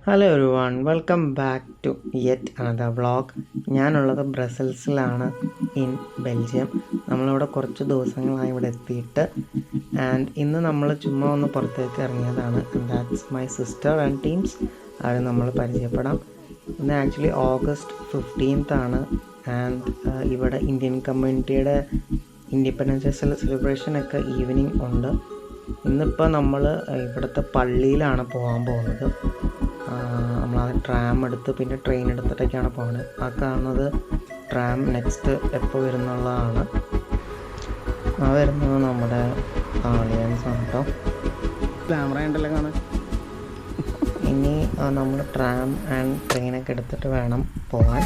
Hello everyone, welcome back to yet another vlog. ഞാനുള്ളത് ബ്രസൽസിലാണ്, in Belgium. നമ്മളിവിടെ കുറച്ച് ദിവസങ്ങളായി ഇവിടെ എത്തിയിട്ട്. ആൻഡ് ഇന്ന് നമ്മൾ ചുമ്മാ ഒന്ന് പുറത്തേക്ക് ഇറങ്ങിയതാണ്. That's my sister and teams. അവരെ നമ്മൾ പരിചയപ്പെടാം. ഇന്ന് ആക്ച്വലി ഓഗസ്റ്റ് 15th ആണ്. ആൻഡ് ഇവിടെ ഇന്ത്യൻ കമ്മ്യൂണിറ്റിയുടെ ഇൻഡിപെൻഡൻസ് സെലിബ്രേഷനൊക്കെ ഈവനിങ് ഉണ്ട്. ഇന്നിപ്പോൾ നമ്മൾ ഇവിടുത്തെ പള്ളിയിലാണ് പോകാൻ പോകുന്നത്. നമ്മളത് ട്രാം എടുത്ത് പിന്നെ ട്രെയിൻ എടുത്തിട്ടൊക്കെയാണ് പോകുന്നത്. ആ കാണുന്നത് ട്രാം നെക്സ്റ്റ് എപ്പോൾ വരുന്നുള്ളതാണ്. ആ വരുന്നത് നമ്മുടെ ആളിയൻസ് ആണ് കേട്ടോ. ക്യാമറ ഉണ്ടല്ലോ കാണാൻ. ഇനി നമ്മൾ ട്രാം ആൻഡ് ട്രെയിനൊക്കെ എടുത്തിട്ട് വേണം പോകാൻ.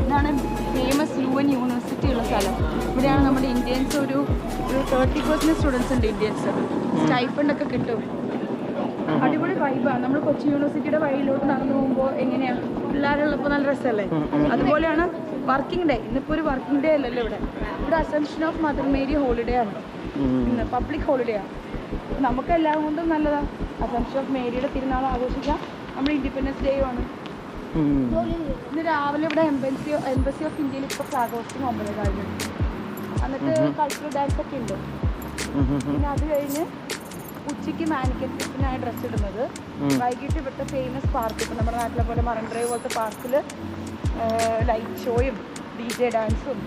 ഇതാണ് ഫേമസ് ലുവൻ യൂണിവേഴ്സിറ്റി ഉള്ള സ്ഥലം. ഇവിടെയാണ് നമ്മുടെ ഇന്ത്യൻസ് ഒരു 30% സ്റ്റുഡൻസ് ഉണ്ട്. ഇന്ത്യൻസ് സ്റ്റൈഫണ്ടൊക്കെ കിട്ടും. അടിപൊളി വൈബാണ്. നമ്മൾ കൊച്ചി യൂണിവേഴ്സിറ്റിയുടെ വഴിയിലോട്ട് നടന്നു പോകുമ്പോൾ എങ്ങനെയാണ്, പിള്ളേരുള്ളപ്പോൾ നല്ല രസമല്ലേ? അതുപോലെയാണ് വർക്കിംഗ് ഡേ. ഇന്നിപ്പോൾ ഒരു വർക്കിംഗ് ഡേ അല്ലല്ലോ ഇവിടെ assumption of mother Mary holiday ആണ് ഇന്ന്, പബ്ലിക് ഹോളിഡേ ആണ്. നമുക്ക് എല്ലാം കൊണ്ടും നല്ലതാണ്. അസംഷൻ ഓഫ് മേരിയുടെ തിരുനാൾ ആഘോഷിക്കാം. നമ്മുടെ ഇൻഡിപെൻഡൻസ് ഡേയും ആണ്. ഇന്ന് രാവിലെ ഇവിടെ എംബസി ഓഫ് ഇന്ത്യയിൽ ഇപ്പോൾ ഫ്ലാഗ് ഹോസ്റ്റിംഗ് 9 കഴിഞ്ഞിട്ടുണ്ട്. എന്നിട്ട് കൾച്ചറൽ ഡാൻസ് ഒക്കെ ഉണ്ട്. പിന്നെ അത് കഴിഞ്ഞ് ഉച്ചയ്ക്ക് മാനിക്കറ്റിനായി ഡ്രസ്സ് ഇടുന്നത്. വൈകിട്ട് ഇവിടുത്തെ ഫേമസ് പാർക്ക്, ഇപ്പം നമ്മുടെ നാട്ടിലെ പോലെ മറൈൻ ഡ്രൈവ് പോലത്തെ പാർക്കിൽ ലൈറ്റ് ഷോയും DJ ഡാൻസും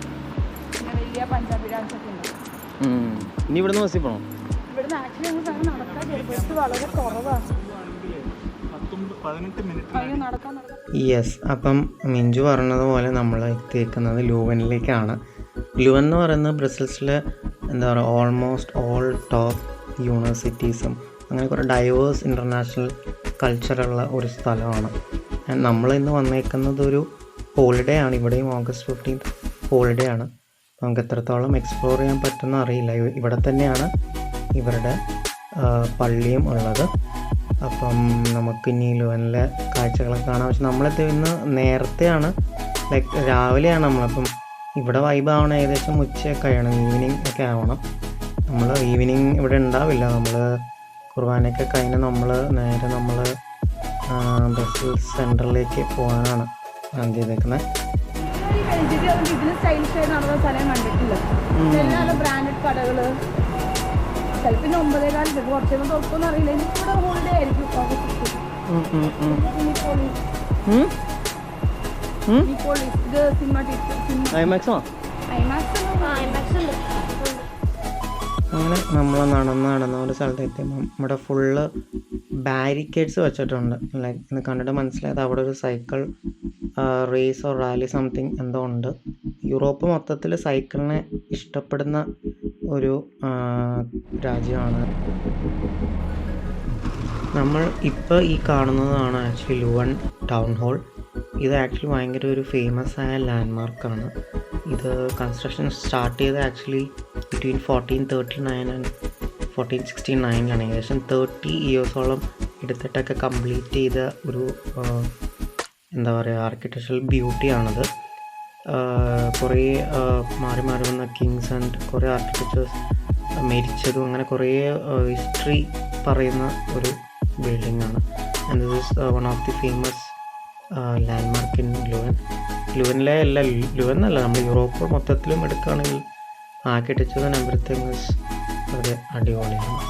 പിന്നെ വലിയ പഞ്ചാബി ഡാൻസൊക്കെ ഉണ്ട്. ഇവിടുന്ന് ആക്ച്വലി ഞങ്ങൾ സാധനം നടക്കാൻ ബസ് വളരെ കുറവാണ്. യെസ്, അപ്പം മിഞ്ചു പറഞ്ഞതുപോലെ നമ്മൾ എത്തിയിരിക്കുന്നത് ലൂവനിലേക്കാണ്. ലൂവൻ എന്ന് പറയുന്നത് ബ്രസൽസിലെ എന്താ പറയുക, ഓൾമോസ്റ്റ് ഓൾ ടോപ്പ് യൂണിവേഴ്സിറ്റീസും അങ്ങനെ കുറേ ഡൈവേഴ്സ് ഇൻ്റർനാഷണൽ കൾച്ചറുള്ള ഒരു സ്ഥലമാണ്. നമ്മൾ ഇന്ന് വന്നേക്കുന്നത് ഒരു ഹോളിഡേ ആണ്. ഇവിടെയും ഓഗസ്റ്റ് 15th ഹോളിഡേ ആണ്. നമുക്ക് എത്രത്തോളം എക്സ്പ്ലോർ ചെയ്യാൻ പറ്റുമെന്ന് അറിയില്ല. ഇവിടെ തന്നെയാണ് ഇവരുടെ പള്ളിയും ഉള്ളത്. അപ്പം നമുക്കിനി ലുവനിലെ കാഴ്ചകളൊക്കെ കാണാം. പക്ഷെ നമ്മളിത് ഇന്ന് നേരത്തെയാണ്, ലൈക്ക് രാവിലെയാണ് നമ്മളപ്പം ഇവിടെ വൈബ് ആവണം. ഏകദേശം ഉച്ചയൊക്കെ കഴിയണം, ഈവനിങ് ഒക്കെ ആവണം. നമ്മൾ ഈവനിങ് ഇവിടെ ഉണ്ടാവില്ല. നമ്മൾ കുർബാനയൊക്കെ കഴിഞ്ഞ് നേരെ നമ്മൾ ബ്രസൽസ് സെൻറ്ററിലേക്ക് പോകാനാണ് പ്ലാൻ ചെയ്തേക്കുന്നത്. ഇതിന് സ്റ്റൈലിഷ് ആയി നടന്ന സ്ഥലം കണ്ടിട്ടില്ല. നല്ല ബ്രാൻഡഡ് കടകൾ. ചിലപ്പോൾ 9:15 കുറച്ച് തുറക്കുമെന്ന് അറിയില്ല. എനിക്കിവിടെ ഹോളിഡേ ആയിരിക്കും. അങ്ങനെ നമ്മൾ നടന്ന ഒരു സ്ഥലത്തെത്തി. നമ്മുടെ ഫുള്ള് ബാരിക്കേഡ്സ് വെച്ചിട്ടുണ്ട്. ലൈക്ക് ഇത് കണ്ടിട്ട് മനസ്സിലായത് അവിടെ ഒരു cycle race or rally something എന്തോ ഉണ്ട്. യൂറോപ്പ് മൊത്തത്തിൽ സൈക്കിളിനെ ഇഷ്ടപ്പെടുന്ന ഒരു രാജ്യമാണ്. നമ്മൾ ഇപ്പോൾ ഈ കാണുന്നതാണ് ആക്ച്വലി ലുവൻ ടൗൺ ഹാൾ. ഇത് ആക്ച്വലി ഭയങ്കര ഒരു ഫേമസ് ആയ ലാൻഡ്മാർക്കാണ്. ഇത് കൺസ്ട്രക്ഷൻ സ്റ്റാർട്ട് ചെയ്ത് ആക്ച്വലി ബിറ്റ്വീൻ 1439 ആൻഡ് 1469 ഏകദേശം 30 ഇയേഴ്സോളം എടുത്തിട്ടൊക്കെ കംപ്ലീറ്റ് ചെയ്ത ഒരു എന്താ പറയുക, ആർക്കിടെക്ചറൽ ബ്യൂട്ടിയാണത്. കുറേ മാറി വന്ന കിങ്സ് ആൻഡ് കുറേ ആർക്കിടെക്ചേഴ്സ് മരിച്ചതും അങ്ങനെ കുറേ ഹിസ്റ്ററി പറയുന്ന ഒരു ബിൽഡിംഗാണ്. And this is one of the famous landmark in ലുവനിലെ ലുവൻ എന്നല്ല, നമ്മൾ യൂറോപ്പ് മൊത്തത്തിലും എടുക്കുകയാണെങ്കിൽ ആർക്കിടെക്ചർ ആൻഡ് എവരിത്തിങ് ഈസ് വളരെ അടിപൊളിയാണ്.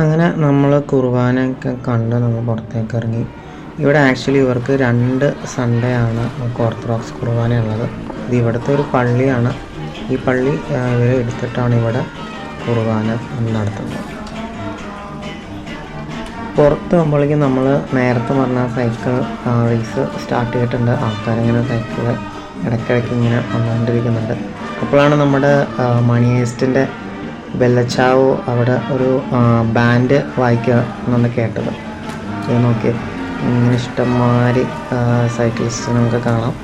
അങ്ങനെ നമ്മൾ കുർബാനയൊക്കെ കണ്ട് നമ്മൾ പുറത്തേക്ക് ഇറങ്ങി. ഇവിടെ ആക്ച്വലി ഇവർക്ക് 2 സൺഡേ ആണ് ഓർത്തഡോക്സ് കുർബാന ഉള്ളത്. ഇത് ഇവിടുത്തെ ഒരു പള്ളിയാണ്. ഈ പള്ളി ഇവർ എടുത്തിട്ടാണ് ഇവിടെ കുർബാന നടത്തുന്നത്. പുറത്ത് പോകുമ്പോഴേക്കും നമ്മൾ നേരത്തെ പറഞ്ഞ സൈക്കിൾ റേസ് സ്റ്റാർട്ട് ചെയ്തിട്ടുണ്ട്. ആൾക്കാരിങ്ങനെ സൈക്കിൾ ഇടയ്ക്കിടയ്ക്ക് ഇങ്ങനെ വന്നുകൊണ്ടിരിക്കുന്നുണ്ട്. അപ്പോഴാണ് നമ്മുടെ മണിയേസ്റ്റിൻ്റെ ബെല്ലച്ചാവോ അവിടെ ഒരു ബാൻഡ് വായിക്കുക എന്നാണ് കേട്ടത്. ഇത് നോക്കി ഇങ്ങനെ ഇഷ്ടംമാതിരി സൈക്ലിസ്റ്റ് നമുക്ക് കാണാം.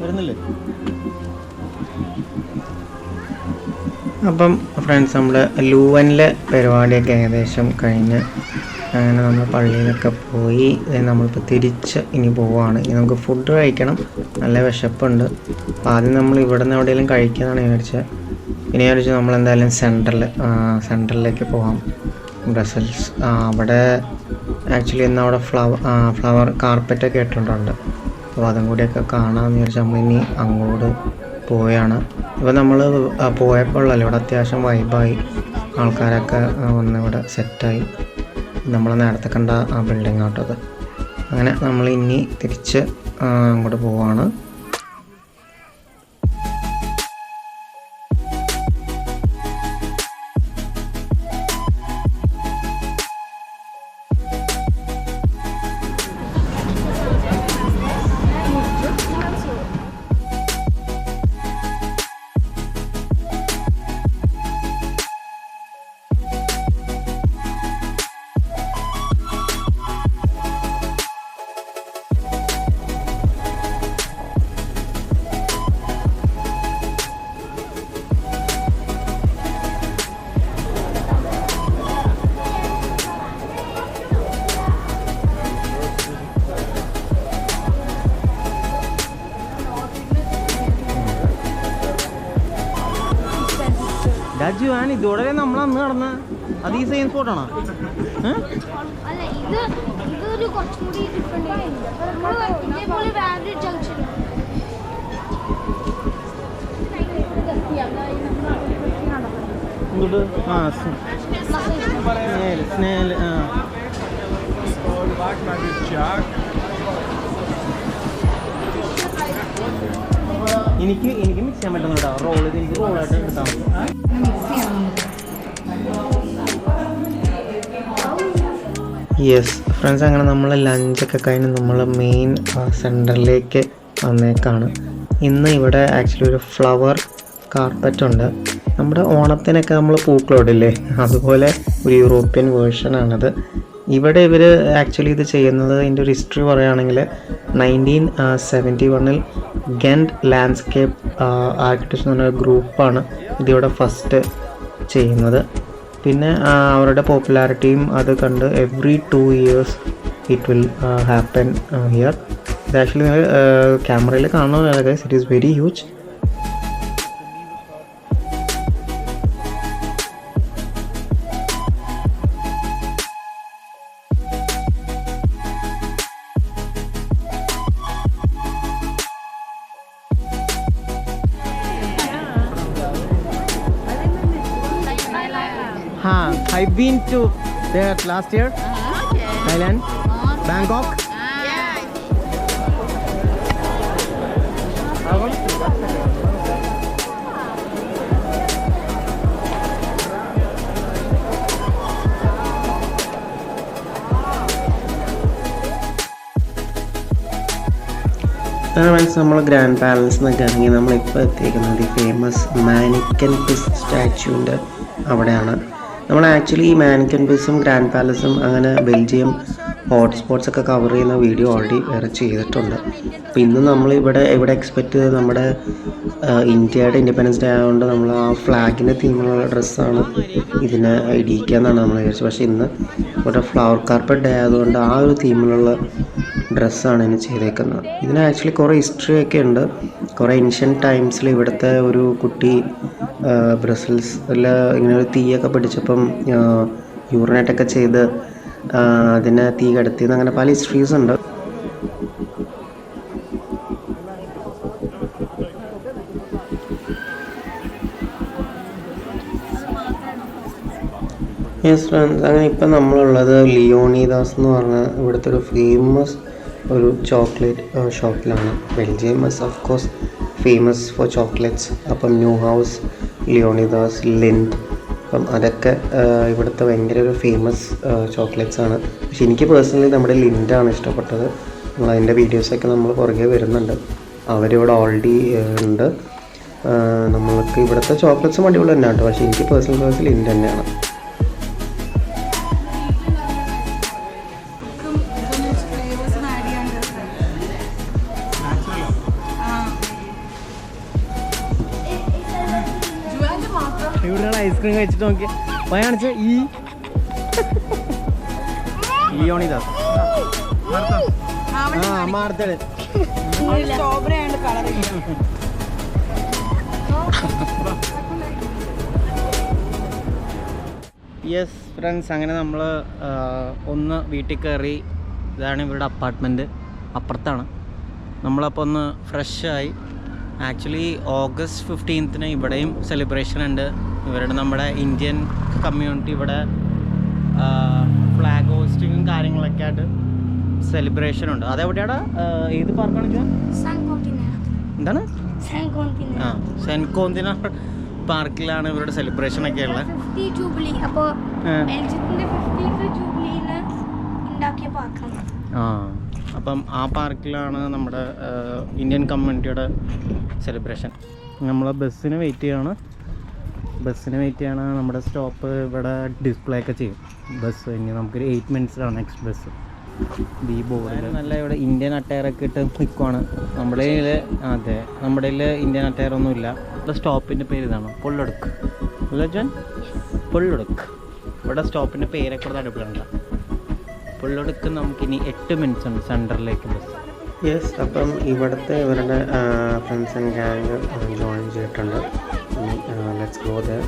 വരുന്നില്ലേ? അപ്പം ഫ്രണ്ട്സ്, നമ്മുടെ ലൂവനിലെ പരിപാടിയൊക്കെ ഏകദേശം കഴിഞ്ഞ് അങ്ങനെ നമ്മൾ പള്ളിയിലൊക്കെ പോയി നമ്മളിപ്പോൾ തിരിച്ച് ഇനി പോവുകയാണ്. ഇനി നമുക്ക് ഫുഡ് കഴിക്കണം, നല്ല വിശപ്പുണ്ട്. അപ്പോൾ ആദ്യം നമ്മൾ ഇവിടെ നിന്ന് എവിടെയെങ്കിലും കഴിക്കാനാണ് വിചാരിച്ചത്. പിന്നെ വിചാരിച്ചു നമ്മളെന്തായാലും സെൻട്രലിലേക്ക് പോകാം, ബ്രസൽസ്. അവിടെ ആക്ച്വലി ഇന്ന് അവിടെ ഫ്ലവർ കാർപ്പറ്റൊക്കെ ഇട്ടിട്ടുണ്ട്. അപ്പോൾ അതും കൂടിയൊക്കെ കാണാമെന്ന് വിചാരിച്ചാൽ നമ്മളിനി അങ്ങോട്ട് പോവുകയാണ്. ഇപ്പോൾ നമ്മൾ പോയപ്പോൾ ഉള്ളല്ലോ ഇവിടെ അത്യാവശ്യം വൈബായി, ആൾക്കാരൊക്കെ വന്ന് ഇവിടെ സെറ്റായി. നമ്മൾ നേരത്തെ കണ്ട ആ ബിൽഡിംഗ് ആട്ടത്. അങ്ങനെ നമ്മൾ ഇനി തിരിച്ച് അങ്ങോട്ട് പോവാണ്. രാജുവാൻ ഇതോടെ നമ്മൾ അന്ന് നടന്ന അത് ഈ സെയിം സ്പോട്ടാണോ? എനിക്ക് മിക്സ് ചെയ്യാൻ പറ്റുന്നുണ്ടോ? റോൾ ചെയ്ത് എനിക്ക് റോളായിട്ട് എടുത്താൽ മതി. യെസ് ഫ്രണ്ട്സ്, അങ്ങനെ നമ്മൾ ലഞ്ചൊക്കെ കഴിഞ്ഞ് നമ്മൾ മെയിൻ സെൻറ്ററിലേക്ക് വന്നേക്കാണ്. ഇന്ന് ഇവിടെ ആക്ച്വലി ഒരു ഫ്ലവർ കാർപ്പറ്റ് ഉണ്ട്. നമ്മുടെ ഓണത്തിനൊക്കെ നമ്മൾ പൂക്കളോടില്ലേ, അതുപോലെ ഒരു യൂറോപ്യൻ വേർഷനാണിത്. ഇവിടെ ഇവർ ആക്ച്വലി ഇത് ചെയ്യുന്നത്, ഇതിൻ്റെ ഒരു ഹിസ്റ്ററി പറയുകയാണെങ്കിൽ 1971 ഗെൻറ്റ് ലാൻഡ്സ്കേപ്പ് ആർക്കിടെക്ചർ എന്ന് പറഞ്ഞ ഗ്രൂപ്പാണ് ഇതിവിടെ ഫസ്റ്റ് ചെയ്യുന്നത്. പിന്നെ അവരുടെ പോപ്പുലാരിറ്റിയും അത് കണ്ട് every 2 years it will happen here. ഇത് ആക്ച്വലി നിങ്ങൾ ക്യാമറയിൽ കാണുന്നതല്ല guys, it is very huge. I've been to there last year. Thailand, Bangkok. Means നമ്മൾ ഗ്രാൻഡ് പാലസ് എന്നൊക്കെ ഇറങ്ങി നമ്മളിപ്പോൾ എത്തിയിരിക്കുന്നത് ഈ ഫേമസ് മാനിക്കൻ പിസ് സ്റ്റാച്യൂവിൻ്റെ അവിടെയാണ്. നമ്മൾ ആക്ച്വലി ഈ മാനിക്കൻ പിസും ഗ്രാൻഡ് പാലസും അങ്ങനെ ബെൽജിയം ഹോട്ട്സ്പോട്ട്സൊക്കെ കവർ ചെയ്യുന്ന വീഡിയോ ഓൾറെഡി വേറെ ചെയ്തിട്ടുണ്ട്. അപ്പോൾ ഇന്ന് നമ്മൾ ഇവിടെ എക്സ്പെക്റ്റ് ചെയ്തത് നമ്മുടെ ഇന്ത്യയുടെ ഇൻഡിപെൻഡൻസ് ഡേ ആയതുകൊണ്ട് നമ്മൾ ആ ഫ്ലാഗിൻ്റെ തീമിലുള്ള ഡ്രസ്സാണ് ഇതിനെ ഇടിയിക്കാന്നാണ് നമ്മൾ വിചാരിച്ചത്. പക്ഷേ ഇന്ന് ഒരു ഫ്ലവർ കാർപ്പറ്റ് ഡേ ആയതുകൊണ്ട് ആ ഒരു തീമിലുള്ള ഡ്രസ്സാണ് ഇതിന് ചെയ്തേക്കുന്നത്. ഇതിന് ആക്ച്വലി കുറേ ഹിസ്റ്ററി ഒക്കെ ഉണ്ട്. കുറേ ഏൻഷ്യൻ ടൈംസിൽ ഇവിടുത്തെ ഒരു കുട്ടി ബ്രസൽസിൽ ഇങ്ങനെ ഒരു തീയൊക്കെ പിടിച്ചപ്പം യൂറിനേറ്റൊക്കെ ചെയ്ത് അതിനെ തീ കടത്തിയെന്ന് അങ്ങനെ പല ഹിസ്റ്ററീസ് ഉണ്ട്. യെസ് ഫ്രണ്ട്സ്, അങ്ങനെ ഇപ്പം നമ്മളുള്ളത് ലിയോണിദാസ് എന്ന് പറഞ്ഞ ഇവിടുത്തെ ഒരു ഫേമസ് ഒരു ചോക്ലേറ്റ് ഷോപ്പിലാണ്. Belgium is of course famous for chocolates. അപ്പം ന്യൂ ഹൗസ്, ലിയോണിദാസ്, ലിൻഡ്, അപ്പം അതൊക്കെ ഇവിടുത്തെ ഭയങ്കര ഒരു ഫേമസ് ചോക്ലേറ്റ്സ് ആണ്. പക്ഷെ എനിക്ക് പേഴ്സണലി നമ്മുടെ ലിൻഡാണ് ഇഷ്ടപ്പെട്ടത്. അതിൻ്റെ വീഡിയോസൊക്കെ നമ്മൾ പുറകെ വരുന്നുണ്ട്. അവരിവിടെ ഓൾറെഡി ഉണ്ട്. നമ്മൾക്ക് ഇവിടുത്തെ ചോക്ലേറ്റ്സും അടിപൊളി തന്നെയാണ് കേട്ടോ. പക്ഷേ എനിക്ക് പേഴ്സണൽ ചോയ്സ് ലിൻഡ് തന്നെയാണ്. ഇവിടെ ഐസ്ക്രീം കഴിച്ചിട്ട് നോക്കിയ കാണിച്ച ഈ ലിയോണിദാസ് മാർത്തല് യെസ് ഫ്രണ്ട്സ്, അങ്ങനെ നമ്മൾ ഒന്ന് വീട്ടിൽ കയറി. ഇതാണ് ഇവരുടെ അപ്പാർട്ട്മെൻറ്റ്, അപ്പുറത്താണ്. നമ്മളപ്പോൾ ഒന്ന് ഫ്രഷായി. ആക്ച്വലി ഓഗസ്റ്റ് 15 ഇവിടെയും സെലിബ്രേഷൻ ഉണ്ട്. ഇവരുടെ നമ്മുടെ ഇന്ത്യൻ കമ്മ്യൂണിറ്റി ഇവിടെ ഫ്ലാഗ് ഹോസ്റ്റിങ്ങും കാര്യങ്ങളൊക്കെ ആയിട്ട് സെലിബ്രേഷൻ ഉണ്ട്. അതെവിടെയാണ്? ഏത് പാർക്കാണ് എന്താണ്? സെൻറ്റ് കോന്തിനാർ പാർക്കിലാണ് ഇവരുടെ സെലിബ്രേഷൻ ഒക്കെ ഉള്ളത്. അപ്പം ആ പാർക്കിലാണ് നമ്മുടെ ഇന്ത്യൻ കമ്മ്യൂണിറ്റിയുടെ സെലിബ്രേഷൻ. നമ്മൾ ബസ്സിന് വെയിറ്റ് ചെയ്യാണ്. നമ്മുടെ സ്റ്റോപ്പ് ഇവിടെ ഡിസ്പ്ലേ ഒക്കെ ചെയ്യും ബസ്. ഇനി നമുക്കൊരു 8 മിനിറ്റ്സിലാണ് നെക്സ്റ്റ് ബസ്. ബി ബോർഡിൽ നല്ല ഇവിടെ ഇന്ത്യൻ അട്ടയറൊക്കെ ഇട്ട് നിൽക്കുവാണ്. നമ്മുടെ കയ്യിൽ ഇന്ത്യൻ അട്ടയറൊന്നുമില്ല. ഇവിടെ സ്റ്റോപ്പിൻ്റെ പേര് ഇതാണ്, പൊള്ളൊടുക്ക്. അല്ല ജോൻ, പൊള്ളൊടുക്ക്. ഇവിടെ സ്റ്റോപ്പിൻ്റെ പേരൊക്കെ ഇവിടെ അടിപൊളിയുണ്ട്. പൊള്ളൊടുക്ക് നമുക്കിനി 8 മിനിറ്റ്സ് ഉണ്ട് സെൻറ്ററിലേക്ക് ബസ്. യെസ്, അപ്പം ഇവിടുത്തെ ഇവരുടെ ഫ്രണ്ട്സ് ആൻഡ് ഗാങ് ജോയിൻ ചെയ്തിട്ടുണ്ട്. Let's go there.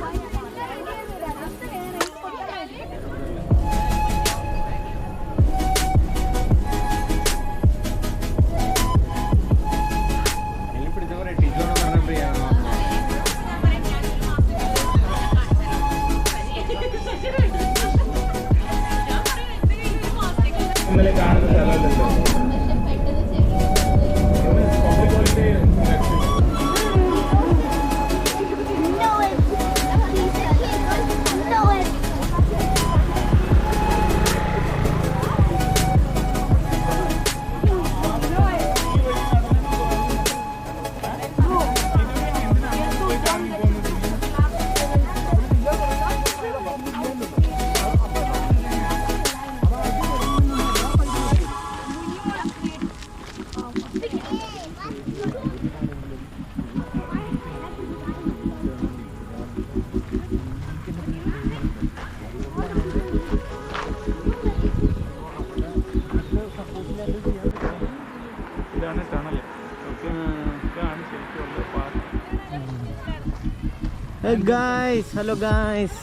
Hello guys,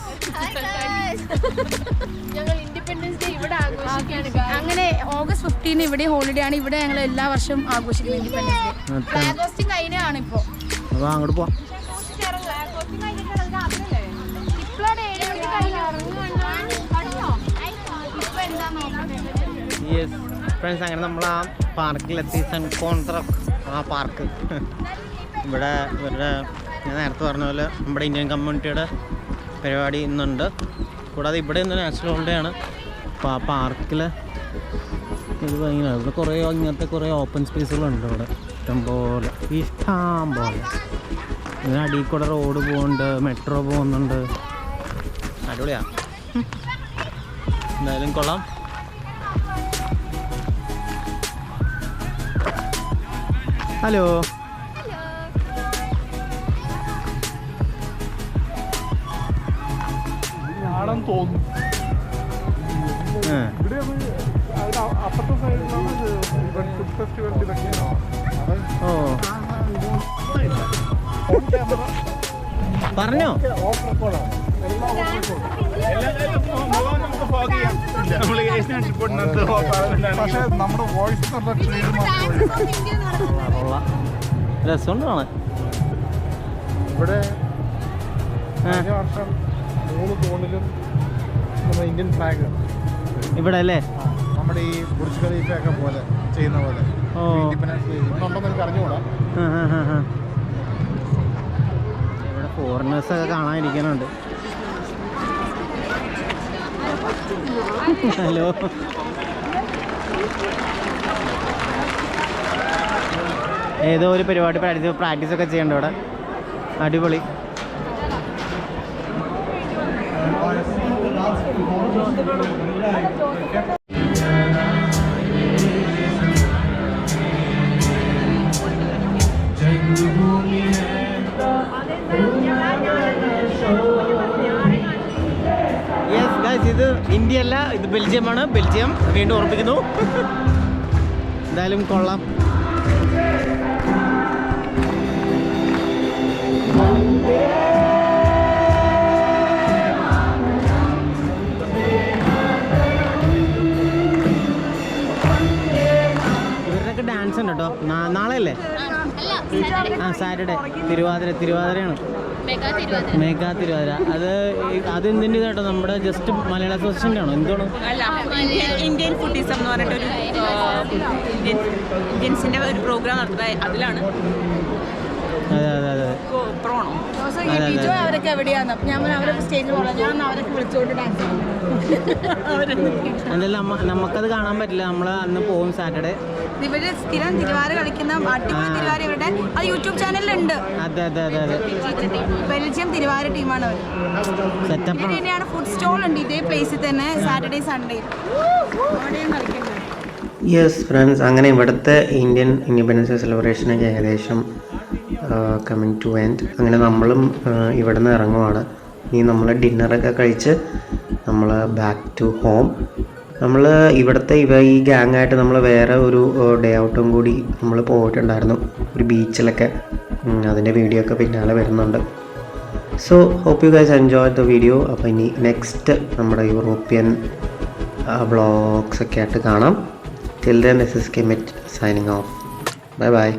ഞങ്ങൾ ഇൻഡിപെൻഡൻസ് ഡേ ഇവിടെ ആഘോഷിക്കുകയാണ്. അങ്ങനെ ഓഗസ്റ്റ് 15 ഇവിടെ ഹോളിഡേ ആണ്. ഇവിടെ ഞങ്ങൾ എല്ലാ വർഷവും ആഘോഷിക്കുന്നത് ഇൻഡിപെൻഡൻസ് ഡേ. ഫ്ലാഗ് ഹോസ്റ്റിംഗ് കഴിഞ്ഞാണ് ഇപ്പോൾ. അപ്പോൾ അങ്ങോട്ട് പോവാം. യെസ് ഫ്രണ്ട്സ്, അങ്ങനെ നമ്മൾ ആ പാർക്കിലെത്തി. സെൻറ്റ് കോൺട്രക് ആ പാർക്ക്. ഇവിടെ ഇവരുടെ ഞാൻ നേരത്തെ പറഞ്ഞ പോലെ നമ്മുടെ ഇന്ത്യൻ കമ്മ്യൂണിറ്റിയുടെ പരിപാടി ഇന്നുണ്ട്. കൂടാതെ ഇവിടെ ഇന്ന് നാഷണൽ ഹോളിഡേ ആണ്. അപ്പോൾ ആ പാർക്കിൽ ഇത് ഭയങ്കര ഇവിടെ കുറേ ഇങ്ങനത്തെ കുറേ ഓപ്പൺ സ്പേസുകളുണ്ട്. ഇവിടെ ഇഷ്ടം പോലെ ഇതിനടിയിൽ കൂടെ റോഡ് പോകുന്നുണ്ട്, മെട്രോ പോകുന്നുണ്ട്. അടിപൊളിയാ, എന്തായാലും കൊള്ളാം. ഹലോ, പറഞ്ഞോ. രസമുണ്ടാണ് ഇവിടെ വർഷം 3 കോണിലും ഇന്ത്യൻ ഫ്ലാഗ് ഇവിടെ അല്ലേ, നമ്മുടെ ഈ ബുർജ് ഖലീഫയൊക്കെ പോലെ ചെയ്യുന്ന പോലെ. ഉണ്ടെന്ന് എനിക്ക് അറിഞ്ഞുകൂടാ. ഇവിടെ ഫോറിനേഴ്സൊക്കെ കാണാനിരിക്കുന്നുണ്ട്. ഹലോ, ഏതോ ഒരു പരിപാടി പ്രാക്ടീസൊക്കെ ചെയ്യണ്ട ഇവിടെ. അടിപൊളി. യെസ് ഗൈസ്, ഇത് ഇന്ത്യ അല്ല, ഇത് ബെൽജിയമാണ്. ബെൽജിയം വീണ്ടും ഓർമ്മിക്കുന്നു. എന്തായാലും കൊള്ളാം. ഇവരുടെയൊക്കെ ഡാൻസ് ഉണ്ട് കേട്ടോ. നാളെ അല്ലേ? സാറ്റർഡേ. തിരുവാതിരയാണ്. മെഗാ തിരുവാതിര. അത് എന്തിൻ്റെ കേട്ടോ? നമ്മുടെ ജസ്റ്റ് മലയാള അസോസിയേഷൻ്റെ ആണോ? എന്താണ്? ഇന്ത്യൻ ഫുഡിസം എന്ന് പറഞ്ഞിട്ടൊരു ഇന്ത്യൻസിന്റെ ഒരു പ്രോഗ്രാം നടത്തുന്നത്. അതിലാണ് അവരൊക്കെ എവിടെയാണ്? ഞാൻ അവരെ സ്റ്റേജിൽ പോകണം. ഞാൻ അവരൊക്കെ വിളിച്ചുകൊണ്ട് ഡാൻസ്. അതല്ല, നമുക്കത് കാണാൻ പറ്റില്ല. നമ്മൾ അന്ന് പോകും സാറ്റർഡേ. ഇവര് സ്ഥിരം തിരുവാതിര കളിക്കുന്ന അടിപൊളി തിരുവാതിര ഇവരുടെ അത് യൂട്യൂബ് ചാനലിലുണ്ട്. അതെ. ബെൽജിയം തിരുവാതിര ടീമാണ് അവർ. സെറ്റപ്പ് തന്നെയാണ്. ഫുഡ് സ്റ്റോൾ ഉണ്ട് ഇതേ പ്ലേസിൽ തന്നെ സാറ്റർഡേ സൺഡേ അവിടെയും കളിക്കുന്നത്. യെസ് ഫ്രണ്ട്സ്, അങ്ങനെ ഇവിടുത്തെ ഇന്ത്യൻ ഇൻഡിപെൻഡൻസ് ഡേ സെലിബ്രേഷനൊക്കെ ഏകദേശം കമ്മിങ് ടു എൻഡ്. അങ്ങനെ നമ്മളും ഇവിടെ നിന്ന് ഇറങ്ങുവാണ്. ഇനി നമ്മൾ ഡിന്നറൊക്കെ കഴിച്ച് നമ്മൾ ബാക്ക് ടു ഹോം. നമ്മൾ ഇവിടുത്തെ ഈ ഗ്യാങ്ങായിട്ട് നമ്മൾ വേറെ ഒരു ഡേ ഔട്ടും കൂടി നമ്മൾ പോയിട്ടുണ്ടായിരുന്നു, ഒരു ബീച്ചിലൊക്കെ. അതിൻ്റെ വീഡിയോ ഒക്കെ പിന്നാലെ വരുന്നുണ്ട്. So hope you guys enjoy the video. അപ്പോൾ ഇനി നെക്സ്റ്റ് നമ്മുടെ യൂറോപ്യൻ വ്ളോഗ്സ് ഒക്കെ ആയിട്ട് കാണാം. ടിൽ ദെൻ ദിസ് ഈസ് കിമിറ്റ് സൈനിങ് ഓഫ്. Bye by.